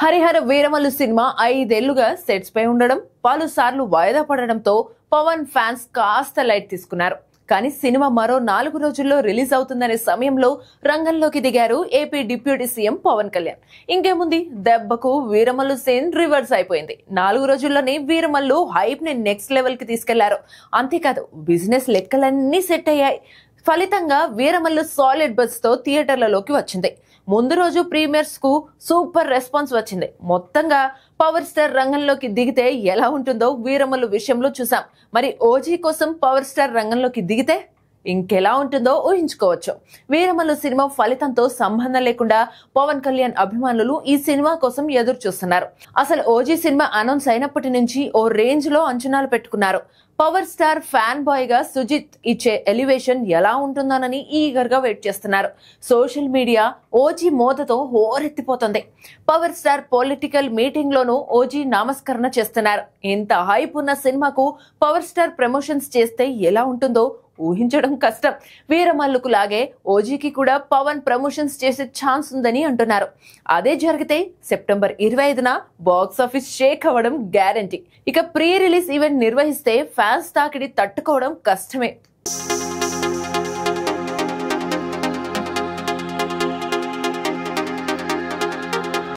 Harihara Veeramallu cinema 5 ఏళ్లుగా sets పై ఉండడం, పలుసార్లు వాయిదా పడడంతో పవన్ ఫ్యాన్స్ కాస్త లైట్ తీసుకున్నారు. కానీ సినిమా మరో 4 రోజుల్లో రిలీజ్ అవుతుందనే సమయంలో రంగంలోకి దిగారు AP deputy CM Pawan Kalyan. ఇంకేముంది, దెబ్బకు వీరమల్లు సీన్ రివర్స్ అయిపోయింది. 4 రోజుల్లోనే వీరమల్లు హైప్ ని నెక్స్ట్ లెవెల్ కి తీసుకెళ్లారు. అంతేకాదు, బిజినెస్ లెక్కలన్నీ సెట్ అయ్యాయి. ఫలితంగా వీరమల్లు సాలిడ్ బజ్ తో థియేటర్లలోకి వచ్చింది. ముందు రోజు ప్రీమియర్స్ కు సూపర్ రెస్పాన్స్ వచ్చింది. మొత్తంగా పవర్ స్టార్ రంగంలోకి దిగితే ఎలా ఉంటుందో వీరమల్లు విషయంలో చూసాం. మరి ఓజీ కోసం పవర్ స్టార్ రంగంలోకి దిగితే ఇంకెలా ఉంటుందో ఊహించుకోవచ్చు. వీరమల్లు సినిమా ఫలితంతో సంబంధం లేకుండా పవన్ కళ్యాణ్ అభిమానులు ఈ సినిమా కోసం ఎదురు చూస్తున్నారు. అసలు ఓజీ సినిమా అనౌన్స్ అయినప్పటి నుంచి ఓ రేంజ్ లో అంచనాలు పెట్టుకున్నారు. పవర్ స్టార్ ఫ్యాన్ బాయ్ గా సుజిత్ ఇచ్చే ఎలివేషన్ ఎలా ఉంటుందోనని ఈగర్ గా వెయిట్ చేస్తున్నారు. సోషల్ మీడియా ఓజీ మోతతో హోరెత్తిపోతుంది. పవర్ స్టార్ పొలిటికల్ మీటింగ్ లోనూ ఓజీ నామస్కరణ చేస్తున్నారు. ఇంత హైప్ ఉన్న సినిమాకు పవర్ స్టార్ ప్రమోషన్స్ చేస్తే ఎలా ఉంటుందో ఊహించడం కష్టం. వీరమల్లుకు లాగే ఓజీకి కూడా పవన్ ప్రమోషన్స్ చేసే ఛాన్స్ ఉందని అంటున్నారు. అదే జరిగితే సెప్టెంబర్ 25న బాక్స్ ఆఫీస్ షేక్ అవ్వడం గ్యారంటీ. ఇక ప్రీ రిలీజ్ ఈవెంట్ నిర్వహిస్తే ఫ్యాన్స్ తాకిడి తట్టుకోవడం కష్టమే.